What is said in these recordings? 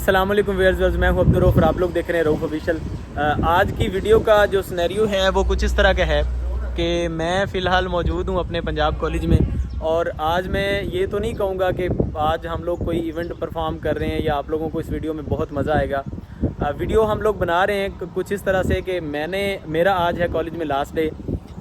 अस्सलाम वालेकुम व्यूअर्स, मैं हूं अब्दुल रऊफ और आप लोग देख रहे हैं रऊफ ऑफिशियल। आज की वीडियो का जो सिनेरियो है वो कुछ इस तरह का है कि मैं फ़िलहाल मौजूद हूं अपने पंजाब कॉलेज में। और आज मैं ये तो नहीं कहूँगा कि आज हम लोग कोई इवेंट परफॉर्म कर रहे हैं या आप लोगों को इस वीडियो में बहुत मज़ा आएगा। वीडियो हम लोग बना रहे हैं कुछ इस तरह से कि मेरा आज है कॉलेज में लास्ट डे।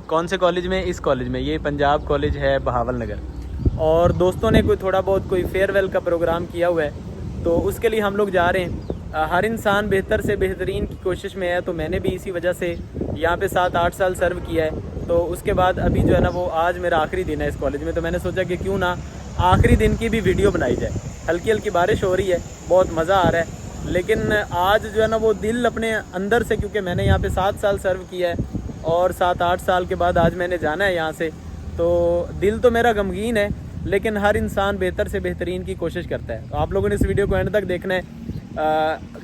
कौन से कॉलेज में? इस कॉलेज में, ये पंजाब कॉलेज है बहावल नगर। और दोस्तों ने कोई थोड़ा बहुत कोई फेयरवेल का प्रोग्राम किया हुआ है, तो उसके लिए हम लोग जा रहे हैं। हर इंसान बेहतर से बेहतरीन की कोशिश में है, तो मैंने भी इसी वजह से यहाँ पे 7-8 साल सर्व किया है। तो उसके बाद अभी जो है ना वो आज मेरा आखिरी दिन है इस कॉलेज में, तो मैंने सोचा कि क्यों ना आखिरी दिन की भी वीडियो बनाई जाए। हल्की हल्की बारिश हो रही है, बहुत मज़ा आ रहा है, लेकिन आज जो है ना वो दिल अपने अंदर से, क्योंकि मैंने यहाँ पर 7 साल सर्व किया है और 7-8 साल के बाद आज मैंने जाना है यहाँ से, तो दिल तो मेरा गमगीन है, लेकिन हर इंसान बेहतर से बेहतरीन की कोशिश करता है। तो आप लोगों ने इस वीडियो को एंड तक देखना है।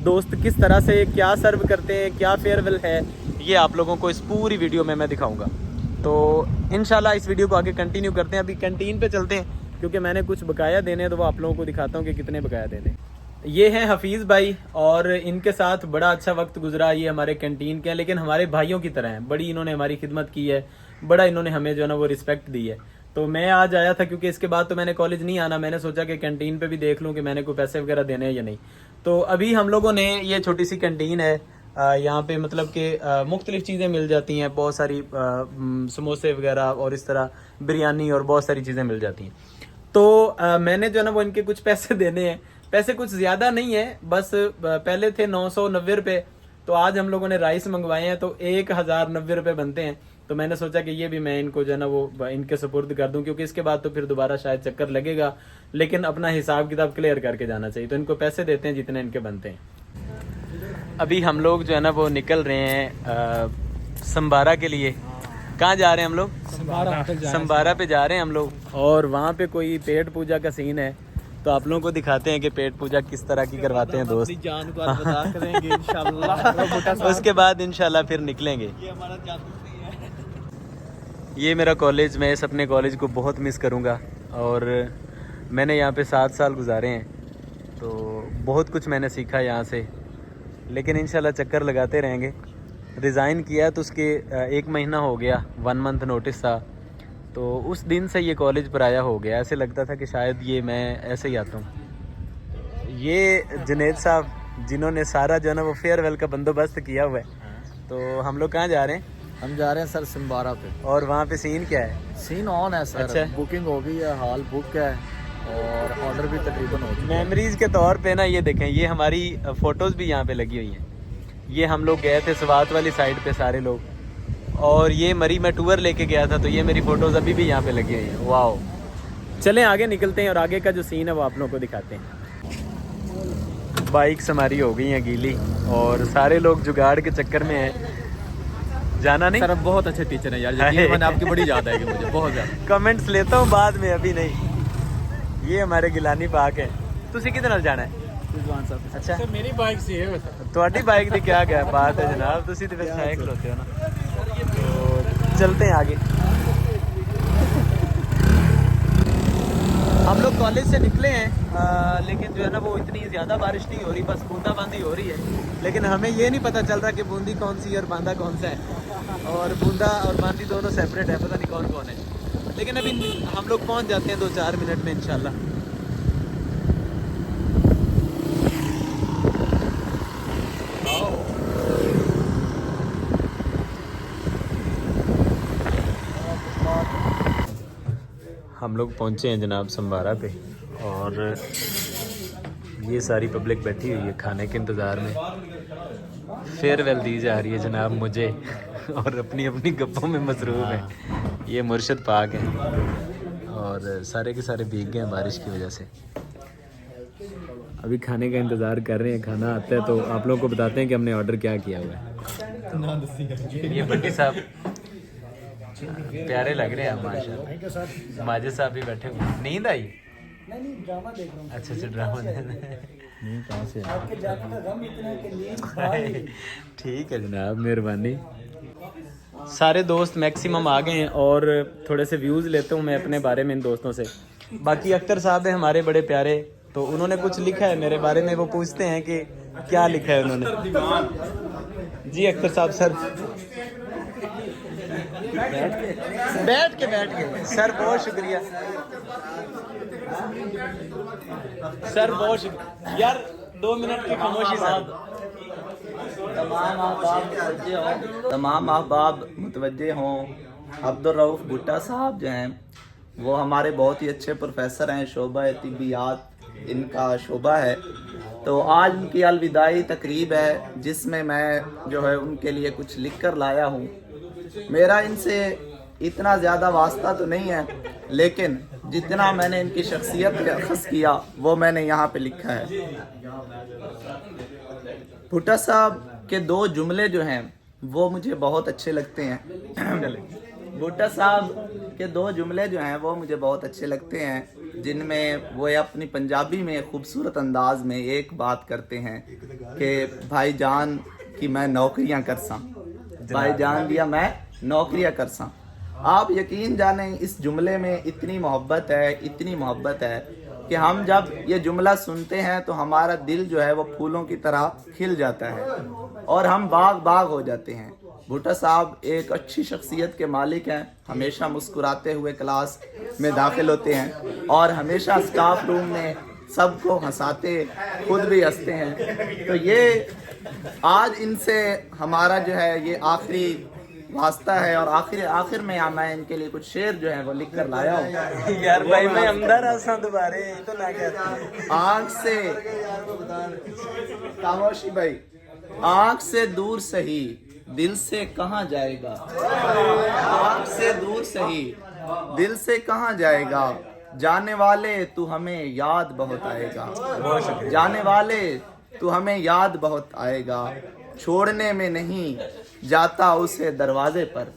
दोस्त किस तरह से क्या सर्व करते हैं, क्या फेयरवेल है, ये आप लोगों को इस पूरी वीडियो में मैं दिखाऊंगा। तो इंशाल्लाह इस वीडियो को आगे कंटिन्यू करते हैं। अभी कैंटीन पे चलते हैं क्योंकि मैंने कुछ बकाया देने हैं, तो वो आप लोगों को दिखाता हूँ कि कितने बकाया देने। ये हैं हफीज़ भाई और इनके साथ बड़ा अच्छा वक्त गुजरा। ये हमारे कैंटीन के हैं, लेकिन हमारे भाइयों की तरह हैं। बड़ी इन्होंने हमारी खिदमत की है, बड़ा इन्होंने हमें जो है ना वो रिस्पेक्ट दी है। तो मैं आज आया था क्योंकि इसके बाद तो मैंने कॉलेज नहीं आना। मैंने सोचा कि कैंटीन पे भी देख लूँ कि मैंने कोई पैसे वगैरह देने हैं या नहीं। तो अभी हम लोगों ने, ये छोटी सी कैंटीन है, यहाँ पे मतलब कि मुख्तलिफ चीज़ें मिल जाती हैं, बहुत सारी समोसे वगैरह और इस तरह बिरयानी और बहुत सारी चीज़ें मिल जाती हैं। तो मैंने जो है ना वो इनके कुछ पैसे देने हैं। पैसे कुछ ज़्यादा नहीं है, बस पहले थे 990 रुपये, तो आज हम लोगों ने राइस मंगवाए हैं तो 1090 रुपये बनते हैं। तो मैंने सोचा कि ये भी मैं इनको जो है ना वो इनके सुपुर्द कर दूं, क्योंकि इसके बाद तो फिर दोबारा शायद चक्कर लगेगा, लेकिन अपना हिसाब किताब क्लियर करके जाना चाहिए। तो इनको पैसे देते हैं जितने इनके बनते हैं। अभी हम लोग जो है ना वो निकल रहे हैं संबारा के लिए। कहाँ जा रहे हैं हम लोग? संबारा पे जा रहे हैं हम लोग। और वहाँ पे कोई पेट पूजा का सीन है, तो आप लोगों को दिखाते हैं कि पेट पूजा किस तरह की करवाते हैं दोस्त। जान को बता करेंगे इंशाल्लाह। उसके बाद इंशाल्लाह फिर निकलेंगे। ये मेरा कॉलेज, मैं इस अपने कॉलेज को बहुत मिस करूँगा। और मैंने यहाँ पे 7 साल गुजारे हैं, तो बहुत कुछ मैंने सीखा यहाँ से, लेकिन इंशाल्लाह चक्कर लगाते रहेंगे। रिज़ाइन किया तो उसके 1 महीना हो गया, 1 मंथ नोटिस था, तो उस दिन से ये कॉलेज पराया हो गया। ऐसे लगता था कि शायद ये मैं ऐसे ही आता हूँ। ये जुनेद साहब जिन्होंने सारा जो है ना वो फेयरवेल का बंदोबस्त किया हुआ है। तो हम लोग कहाँ जा रहे हैं? हम जा रहे हैं सर संबारा पे। और वहाँ पे सीन क्या है? सीन ऑन है सर। अच्छा। बुकिंग हो गई है, हॉल बुक है और ऑर्डर भी तकरीबन हो चुका है। मेमोरीज के तौर पे ना ये देखें, ये हमारी फ़ोटोज़ भी यहाँ पे लगी हुई हैं। ये हम लोग गए थे स्वात वाली साइड पे सारे लोग, और ये मरी में टूर लेके गया था, तो ये मेरी फ़ोटोज़ अभी भी यहाँ पे लगी हुई हैं। वाओ। चलें आगे निकलते हैं और आगे का जो सीन है वो आप लोगों को दिखाते हैं। बाइक्स हमारी हो गई हैं गीली और सारे लोग जुगाड़ के चक्कर में हैं। जाना नहीं सर बहुत अच्छे टीचर हैं यार, यकीन मैंने आपकी बड़ी याद आएगी मुझे बहुत ज़्यादा। कमेंट्स लेता हूँ बाद में, अभी नहीं। ये हमारे गिलानी पार्क है। तुसी किधर नाल जाना है? अच्छा, मेरी बाइक से है ਤੁਹਾਡੀ बाइक की क्या क्या बात है जनाब, तुसी तो फिर साइकिल होते हो ना। तो चलते हैं आगे। हम लोग कॉलेज से निकले हैं, लेकिन जो है ना वो इतनी ज़्यादा बारिश नहीं हो रही, बस बूंदाबांदी हो रही है। लेकिन हमें ये नहीं पता चल रहा कि बूंदी कौन सी और बांदा कौन सा है, और बूंदा और बांदी दोनों सेपरेट है, पता नहीं कौन कौन है। लेकिन अभी हम लोग पहुंच जाते हैं 2-4 मिनट में इंशाल्लाह। हम लोग पहुँचे हैं जनाब संबारा पे, और ये सारी पब्लिक बैठी हुई है खाने के इंतज़ार में। फेयरवेल दी जा रही है जनाब मुझे, और अपनी अपनी गप्पों में मसरूफ़ है। ये मुर्शद पाक हैं और सारे के सारे भीग गए हैं बारिश की वजह से। अभी खाने का इंतज़ार कर रहे हैं, खाना आता है तो आप लोगों को बताते हैं कि हमने ऑर्डर क्या किया हुआ है। ये बट्टी साहब प्यारे लग रहे हैं माशाल्लाह। माजिद साहब भी बैठे हुए। नींद आई? नहीं, ड्रामा देख रहा हूँ। अच्छा ड्रामा देख रहे हैं। कहाँ से? ठीक है जनाब, मेहरबानी। सारे दोस्त मैक्सिमम आ गए हैं और थोड़े से व्यूज़ लेता हूँ मैं अपने बारे में इन दोस्तों से। बाकी अख्तर साहब है हमारे बड़े प्यारे, तो उन्होंने कुछ लिखा है मेरे बारे में, वो पूछते हैं कि क्या लिखा है उन्होंने। जी अख्तर साहब सर, बैठ के सर बहुत शुक्रिया सर, बहुत शुक्रिया यार, 2 मिनट की खामोशी सर। तमाम अहबाब मुतवज्जे हों। अब्दुल रऊफ़ भुट्टा साहब जो हैं वो हमारे बहुत ही अच्छे प्रोफेसर हैं, शोबा तिब्बियात इनका शोबा है। तो आज उनकी अलविदाई तकरीब है जिसमें मैं जो है उनके लिए कुछ लिख कर लाया हूँ। मेरा इनसे इतना ज़्यादा वास्ता तो नहीं है, लेकिन जितना मैंने इनकी शख्सियत का अखज़ किया वो मैंने यहाँ पे लिखा है। भुट्टा साहब के 2 जुमले जो हैं वो मुझे बहुत अच्छे लगते हैं। भुट्टा साहब के 2 जुमले जो हैं वो मुझे बहुत अच्छे लगते हैं, जिनमें वो अपनी पंजाबी में खूबसूरत अंदाज में एक बात करते हैं कि भाईजान की मैं नौकरियां करसा, भाईजान दिया मैं नौकरियां करसा। आप यकीन जाने इस जुमले में इतनी मोहब्बत है, इतनी मोहब्बत है कि हम जब ये जुमला सुनते हैं तो हमारा दिल जो है वो फूलों की तरह खिल जाता है और हम बाग बाग हो जाते हैं। भुट्टा साहब एक अच्छी शख्सियत के मालिक हैं, हमेशा मुस्कुराते हुए क्लास में दाखिल होते हैं और हमेशा स्टाफ रूम में सबको हंसाते, खुद भी हंसते हैं। तो ये आज इनसे हमारा जो है ये आखिरी वास्ता है और आखिर में मैं इनके लिए कुछ शेर जो है वो लिख कर लाया हूँ। यार भाई मैं अंदर आसा दोबारे तो ना कहते आँख से खामोशी भाई, आँख से दूर सही दिल से कहाँ जाएगा, आँख से दूर सही दिल से कहाँ जाएगा, जाने वाले तू हमें याद बहुत आएगा, जाने वाले तू हमें याद बहुत आएगा, छोड़ने में नहीं जाता उसे दरवाजे पर,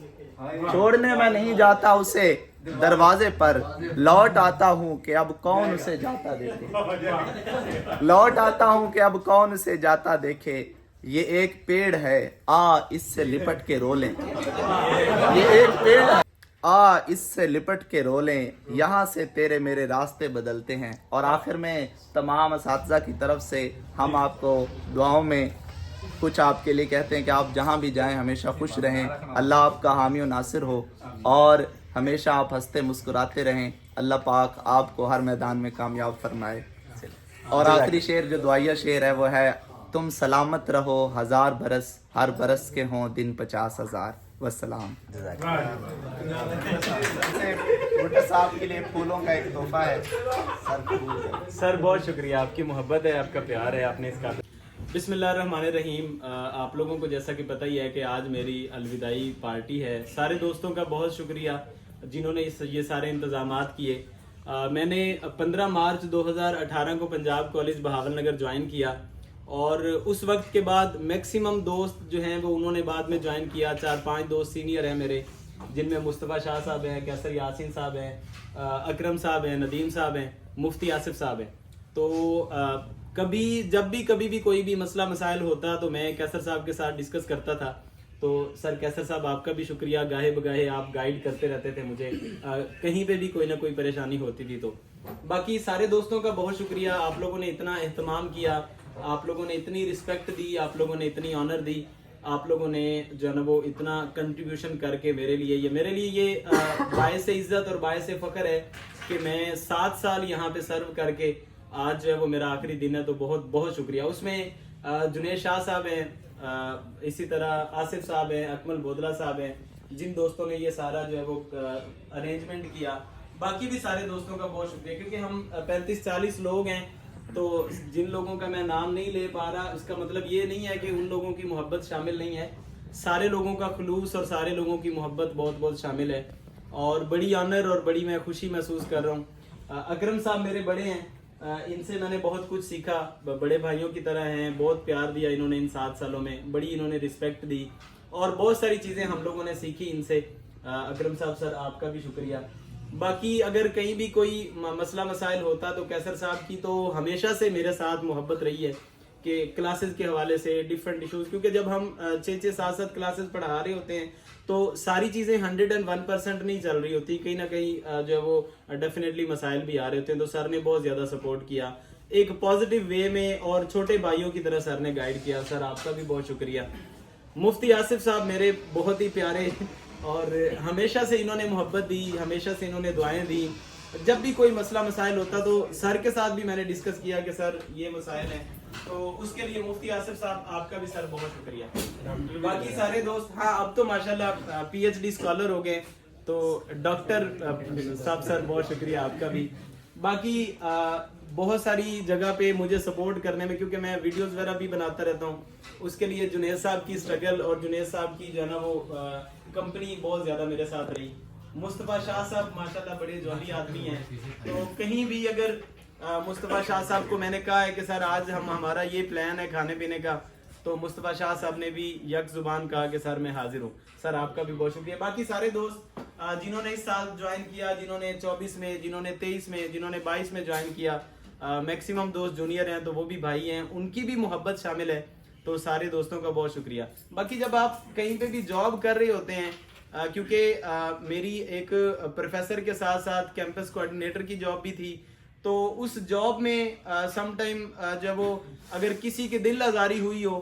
छोड़ने में नहीं जाता उसे दरवाजे पर, लौट आता हूँ कि अब कौन उसे जाता देखे, लौट आता हूँ कि अब कौन उसे जाता देखे, ये एक पेड़ है आ इससे लिपट के रो लें, ये एक पेड़ है आ इससे लिपट के रो लें, यहाँ से तेरे मेरे रास्ते बदलते हैं। और आखिर में तमाम असातिज़ा की तरफ से हम आपको दुआओं में कुछ आपके लिए कहते हैं कि आप जहाँ भी जाएं हमेशा खुश रहें, अल्लाह आपका हामी और नासिर हो और हमेशा आप हंसते मुस्कुराते रहें। अल्लाह पाक आपको हर मैदान में कामयाब फरमाए। और आखिरी शेर जो दुआया शेर है वो है, तुम सलामत रहो 1000 बरस, हर बरस के हों दिन 50,000। वस्सलाम। भुट्टा साहब के लिए फूलों का एक तोहफा है सर, बहुत शुक्रिया, आपकी मोहब्बत है, आपका प्यार है, आपने इसका। बिस्मिल्लाहिर्रहमानिर्रहीम। आप लोगों को जैसा कि पता ही है कि आज मेरी अलविदाई पार्टी है। सारे दोस्तों का बहुत शुक्रिया जिन्होंने ये सारे इंतजामात किए। मैंने 15 मार्च 2018 को पंजाब कॉलेज बहावलनगर ज्वाइन किया और उस वक्त के बाद मैक्सिमम दोस्त जो हैं वो उन्होंने बाद में ज्वाइन किया। 4-5 दोस्त सीनियर हैं मेरे, जिनमें मुस्तफ़ा शाह साहब हैं, कैसर यासीन साहब हैं, अकरम साहब हैं, नदीम साहब हैं, मुफ्ती आसिफ साहब हैं। तो जब भी कोई भी मसला मसाइल होता तो मैं कैसर साहब के साथ डिस्कस करता था। तो सर कैसर साहब आपका भी शुक्रिया, गाहे बगाहे आप गाइड करते रहते थे मुझे, कहीं पे भी कोई ना कोई परेशानी होती थी। तो बाकी सारे दोस्तों का बहुत शुक्रिया, आप लोगों ने इतना एहतमाम किया, आप लोगों ने इतनी रिस्पेक्ट दी, आप लोगों ने इतनी ऑनर दी, आप लोगों ने जो है ना वो इतना कंट्रीब्यूशन करके मेरे लिए ये बायस इज्जत और बायस फ़ख्र है कि मैं 7 साल यहाँ पे सर्व करके आज जो है वो मेरा आखिरी दिन है। तो बहुत बहुत शुक्रिया। उसमें जुनेद शाह साहब हैं, इसी तरह आसिफ साहब हैं, अकमल बोदला साहब हैं, जिन दोस्तों ने ये सारा जो है वो अरेंजमेंट किया। बाकी भी सारे दोस्तों का बहुत शुक्रिया, क्योंकि हम 35-40 लोग हैं। तो जिन लोगों का मैं नाम नहीं ले पा रहा उसका मतलब ये नहीं है कि उन लोगों की मोहब्बत शामिल नहीं है। सारे लोगों का खुलूस और सारे लोगों की मोहब्बत बहुत बहुत शामिल है और बड़ी ऑनर और बड़ी मैं खुशी महसूस कर रहा हूँ। अकरम साहब मेरे बड़े हैं, इनसे मैंने बहुत कुछ सीखा, बड़े भाइयों की तरह हैं, बहुत प्यार दिया इन्होंने इन 7 सालों में, बड़ी इन्होंने रिस्पेक्ट दी और बहुत सारी चीज़ें हम लोगों ने सीखी इनसे। अकरम साहब सर आपका भी शुक्रिया। बाकी अगर कहीं भी कोई मसला मसाइल होता तो कैसर साहब की तो हमेशा से मेरे साथ मोहब्बत रही है कि क्लासेस के हवाले से डिफरेंट इश्यूज, क्योंकि जब हम 6-6, 7-7 क्लासेस पढ़ा रहे होते हैं तो सारी चीज़ें 101% नहीं चल रही होती, कहीं ना कहीं जो है वो डेफिनेटली मसाइल भी आ रहे होते हैं। तो सर ने बहुत ज़्यादा सपोर्ट किया। एक पॉजिटिव वे में और छोटे भाइयों की तरह सर ने गाइड किया। सर आपका भी बहुत शुक्रिया। मुफ्ती आसिफ साहब मेरे बहुत ही प्यारे, और हमेशा से इन्होंने मोहब्बत दी, हमेशा से इन्होंने दुआएं दी। जब भी कोई मसला मसाइल होता तो सर के साथ भी मैंने डिस्कस किया कि सर ये मसाइल हैं, तो उसके लिए मुफ्ती आसिफ साहब आपका भी सर बहुत शुक्रिया। बाकी सारे दोस्त, हाँ अब तो माशाल्लाह PhD स्कॉलर हो गए, तो डॉक्टर साहब सर बहुत शुक्रिया आपका भी। बाकी बहुत सारी जगह पे मुझे सपोर्ट करने में, क्योंकि मैं वीडियोस वगैरह भी बनाता रहता हूँ, उसके लिए जुनैद साहब की स्ट्रगल और जुनैद साहब की जो है ना वो कंपनी बहुत ज़्यादा मेरे साथ रही। मुस्तफ़ा शाह साहब माशाल्लाह बड़े जौहरी आदमी हैं, तो कहीं भी अगर मुस्तफ़ा शाह साहब को मैंने कहा है कि सर आज हमारा ये प्लान है खाने पीने का, तो मुस्तफ़ा शाह साहब ने भी यक जुबान कहा कि सर मैं हाजिर हूँ। सर आपका भी बहुत शुक्रिया। बाकी सारे दोस्त जिन्होंने इस साल ज्वाइन किया, जिन्होंने 24 में, जिन्होंने 23 में, जिन्होंने 22 में ज्वाइन किया, मैक्सिमम दोस्त जूनियर हैं तो वो भी भाई हैं, उनकी भी मोहब्बत शामिल है, तो सारे दोस्तों का बहुत शुक्रिया। बाकी जब आप कहीं पे भी जॉब कर रहे होते हैं, क्योंकि मेरी एक प्रोफेसर के साथ साथ कैंपस कोऑर्डिनेटर की जॉब भी थी, तो उस जॉब में सम टाइम जब वो अगर किसी के दिल आज़ारी हुई हो,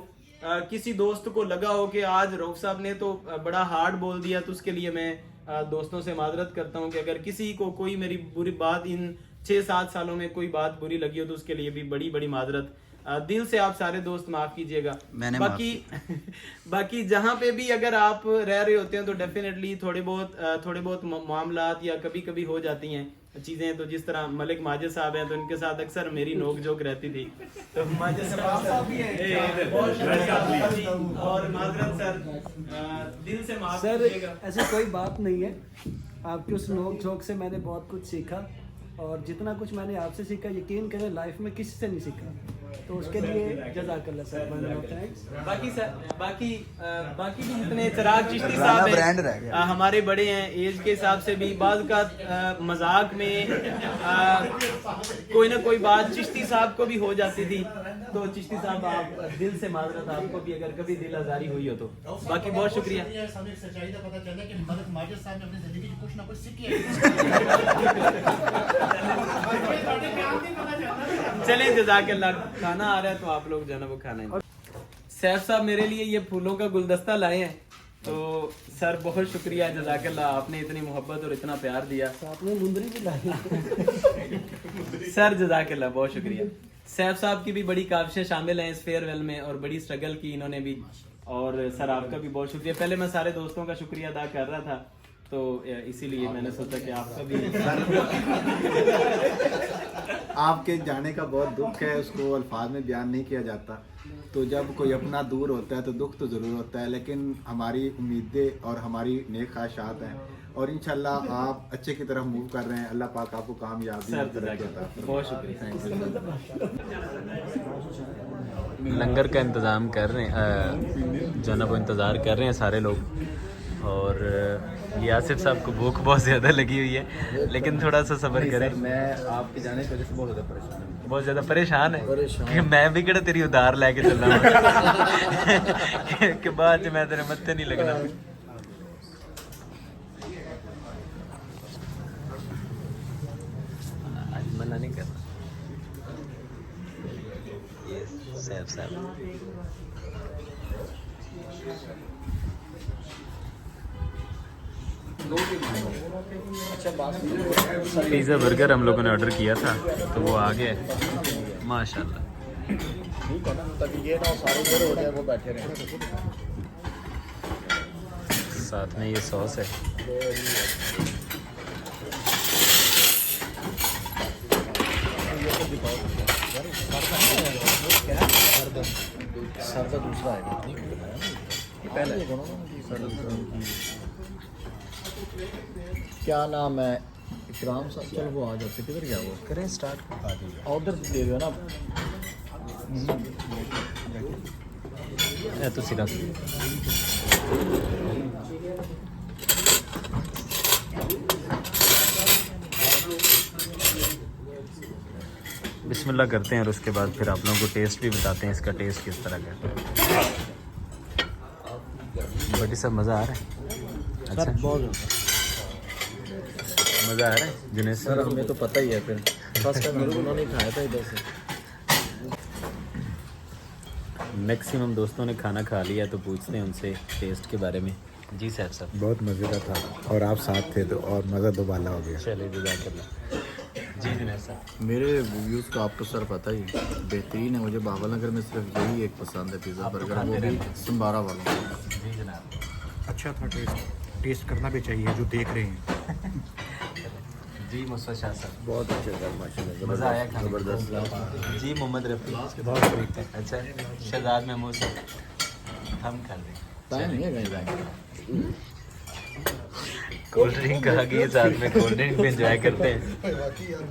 किसी दोस्त को लगा हो कि आज रऊफ साहब ने तो बड़ा हार्ड बोल दिया, तो उसके लिए मैं दोस्तों से माजरत करता हूँ कि अगर किसी को कोई मेरी बुरी बात इन 6-7 सालों में कोई बात बुरी लगी हो तो उसके लिए भी बड़ी बड़ी माजरत। दिल से आप सारे दोस्त माफ कीजिएगा। बाकी जहाँ पे भी अगर आप रह रहे होते हैं तो डेफिनेटली थोड़े बहुत मामलात या कभी कभी हो जाती हैं चीजें, तो जिस तरह मलिक माजिद साहब हैं तो इनके साथ अक्सर मेरी नोक झोंक रहती थी, तो माजिद साहब भी हैं और माजरत सर दिल से माफ कीजिएगा। ऐसी कोई बात नहीं है, आपकी उस नोक झोंक से मैंने बहुत कुछ सीखा, और जितना कुछ मैंने आपसे सीखा यकीन करें लाइफ में किसी से नहीं सीखा, तो उसके लिए जज़ाकल्लाह सर। बाकी भी जितने चिराग चिश्ती साहब हैं हमारे बड़े हैं एज के हिसाब से भी, बाज़ का मजाक में कोई ना कोई बात चिश्ती साहब को भी हो जाती थी, तो चिश्ती साहब आप दिल से माजरत, आपको भी अगर कभी दिल आज़ारी हुई हो तो। बाकी बहुत शुक्रिया। चलिए जज़ाकल्लाह, खाना आ रहा है तो आप लोग जो है ना वो खाना है। सैफ साहब मेरे लिए ये फूलों का गुलदस्ता लाए हैं, तो सर बहुत शुक्रिया, जज़ाकल्लाह, आपने इतनी मोहब्बत और इतना प्यार दिया। आपने मुंदरी भी लाई। सर जज़ाकल्लाह बहुत शुक्रिया। सैफ साहब की भी बड़ी काविशें शामिल हैं इस फेयरवेल में, और बड़ी स्ट्रगल की इन्होंने भी, और सर आपका भी बहुत शुक्रिया। पहले मैं सारे दोस्तों का शुक्रिया अदा कर रहा था, तो इसीलिए मैंने सोचा कि आपका भी आपके जाने का बहुत दुख है, उसको अल्फाज में बयान नहीं किया जाता। तो जब कोई अपना दूर होता है तो दुख तो ज़रूर होता है, लेकिन हमारी उम्मीदें और हमारी नेक ख्वाहिशात हैं, और इंशाल्लाह आप अच्छे की तरफ मूव कर रहे हैं। अल्लाह पाक आपको कामयाबी देता है। बहुत शुक्रिया। लंगर का इंतज़ाम कर रहे हैं, जो ना वो इंतज़ार कर रहे हैं सारे लोग, और ये आसिफ साहब को भूख बहुत ज़्यादा लगी हुई है, लेकिन थोड़ा सा सब्र करें। मैं आपके जाने की वजह से बहुत ज़्यादा परेशान हूँ। बहुत ज़्यादा परेशान है कि मैं भी किड़ा तेरी उधार लेके चल रहा हूँ कि बाद मैं तेरे मत्थे नहीं लगना। आज मना नहीं करना। ये सैफ साहब पिज़्ज़ा बर्गर हम लोगों ने ऑर्डर किया था, तो वो आ गया माशाल्लाह। ठीक है ना, तभी ये ना सारे देर हो जाए वो बैठे रहे। साथ में ये सॉस है। सर का दूसरा है, क्या नाम है, इकराम साहब। चलो वो आ जाते, किधर गया वो, करें स्टार्ट। ऑर्डर दे दो ना। तो सीधा बिस्मिल्लाह करते हैं, और उसके बाद फिर आप लोगों को टेस्ट भी बताते हैं इसका टेस्ट किस तरह का है। बड़ी सब मज़ा आ रहा है। अच्छा बहुत मज़ा आ रहा है जुनैद सर, हमें तो पता ही है, फिर फर्स्ट टाइम मेरे को उन्होंने खाया था इधर से। मैक्सिमम दोस्तों ने खाना खा लिया तो पूछते हैं उनसे टेस्ट के बारे में। जी सर साहब। बहुत मज़ेदार था और आप साथ थे तो और मज़ा दोबाला हो गया। चलिए जज़ाकल्लाह। जी जुनैद साहब। मेरे रिव्यूज़ का आपको सर पता ही है, बेहतरीन है। मुझे बाबा नगर में सिर्फ यही एक पसंद है, पिज़्ज़ा बर्गर, वो भी सिम्बारा वालों। जी जनाब। अच्छा था टेस्ट करना भी चाहिए जो देख रहे हैं। जी मुस्तफा शाह साहब। बहुत अच्छे था माशाल्लाह, मज़ा आया खाने में। ज़बरदस्त। जी मोहम्मद रफ़ी। बहुत करीब था। अच्छा शहजाद महमूद साहब। हम कर दें टाइम नहीं है कहीं जाएंगे। कोल्ड ड्रिंक कहा कि साथ में कोल्ड ड्रिंक भी एंजॉय करते हैं,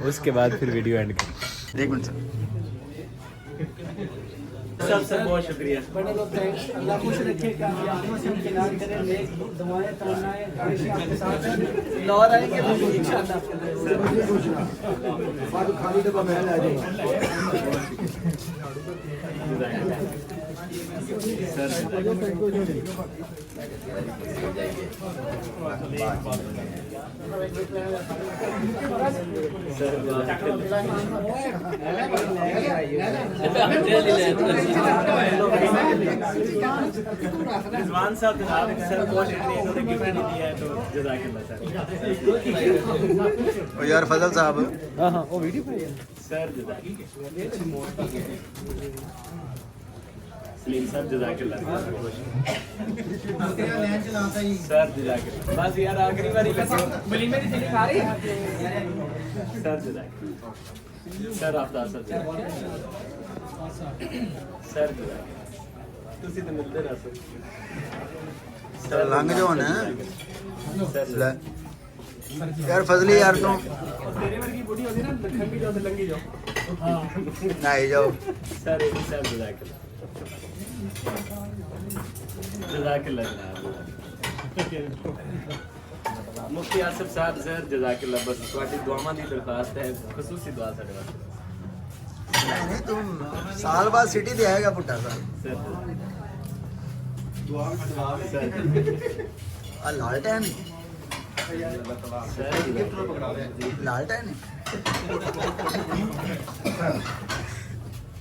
उसके बाद फिर वीडियो एंड करें। एक मिनट सर। सबसे बहुत शुक्रिया। बड़े लोग थैंक्स। अल्लाह खुश रखे, कामयाबियों से किनार करे, नेक दुआएं तमन्नाएं हमेशा आपके साथ हैं। लाहौर आएंगे तो इंशाअल्लाह खाली डब्बा मैं आ रिजवान साहब जनाब सर बहुत शुक्रिया, इन्होंने गिफ्ट नहीं दिया है तो जज़ाकल्लाह सर। और यार फजल साहब, हाँ हाँ वो वीडियो पे सर जज़ाकल्लाह। सलीम साहब जज़ाकल्लाह। सर जज़ाकल्लाह। बस यार आखिरी बारी लगे सर जज़ाकल्लाह। सर आपदा सर सर जज़ाकल्लाह। ਤੁਸੀਂ ਤਾਂ ਮਿਲਦੇ ਰਹੋ लंघ जाओ ना यार फजली यार तुम ਤੇਰੇ ਵਰਗੀ ਬੁੜੀ ਹੁੰਦੀ ਨਾ ਲੰਘੀ ਜਾਓ ਤੇ ਲੰਘੀ ਜਾਓ। नहीं जाओ। सर सर जज़ाकल्लाह। जज़ाकल्लाह जनाब। मुफ्ती आसिफ साहब सर जज़ाकल्लाह। बस ਤੁਹਾਡੀ ਦੁਆਵਾਂ ਦੀ ਦਰਖਾਸਤ ਹੈ, ਖਸੂਸੀ ਦੁਆ ਸਾਡੇ ਵਾਸਤੇ। नहीं तुम साल बाद सिटी दे आएगा पुट्टा सा। सर लालटेन सर लालटेन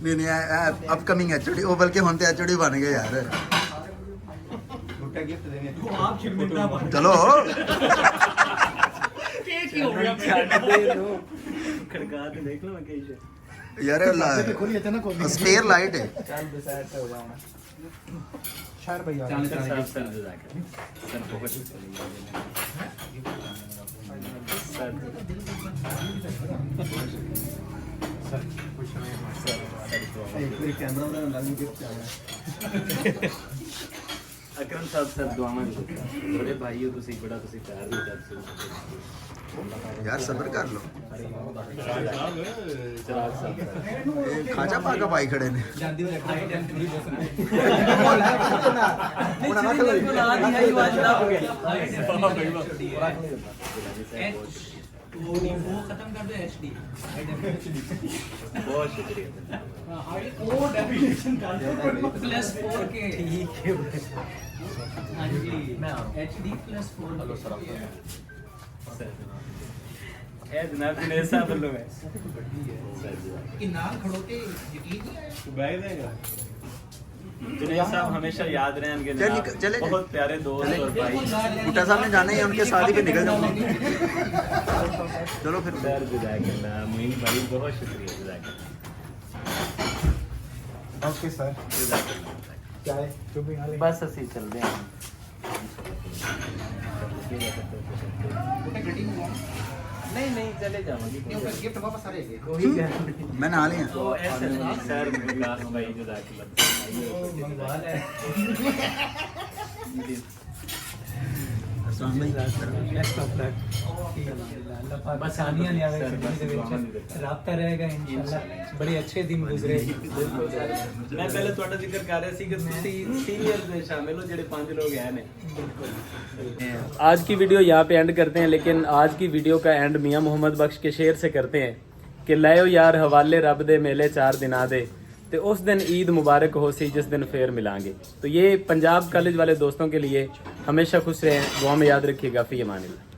नहीं अपकमिंग एचओडी वो बल्कि हम तो एचओडी बन गए यार। चलो खड़का के देख लो मैं कहीं से। यार स्पेयर लाइट है। शायर भैया सर सर जज़ाकल्लाह। सर बहुत शुक्रिया सर। अकरम साहब सर दुआवां बड़े भाई हो तुसी, बड़ा तुसी प्यार भी करते हो यार सब्र कर लो। चिराग साहब खाजा पाका पाई खड़े ने। बहुत शुक्रिया। जनाब जुनैद साहब बोलो मैं जुनैद साहब हमेशा याद रहेंगे जनाब, चले जाए। बहुत प्यारे दोस्त और भाई। पुट्टा साहब ने जाना ही उनके साथ ही पे निकल जाऊंगा। चलो फिर सर जज़ाकल्लाह। मोइन भाई बहुत शुक्रिया जज़ाकल्लाह। ओके सर जज़ाकल्लाह। चाय जो भी बस ਅਸੀਂ ਚੱਲਦੇ ਹਾਂ। नहीं नहीं चले जाओगे गिफ्ट वापस आ रहे कोई गल नहीं। मैं नहा लिया। तो ऐसे नहीं सर विकास भाई आसानियां नहीं आवे राबता रहेगा इंशाल्लाह बड़े अच्छे दिन गुजरे। मैं पहले थोड़ा जिक्र कर रहा सी कि ਤੁਸੀਂ सीनियर में शामिल हो ਜਿਹੜੇ 5 लोग हैं ने। आज की वीडियो यहाँ पे एंड करते हैं, लेकिन आज की वीडियो का एंड मियां मोहम्मद बख्श के शेर से करते हैं कि लायो यार हवाले रब दे मेले 4 दिना दे तो उस दिन ईद मुबारक हो सी जिस दिन फेर मिलांगे। तो ये पंजाब कॉलेज वाले दोस्तों के लिए हमेशा खुश रहें, दुआ में याद रखिएगा। फी अमानिल्लाह।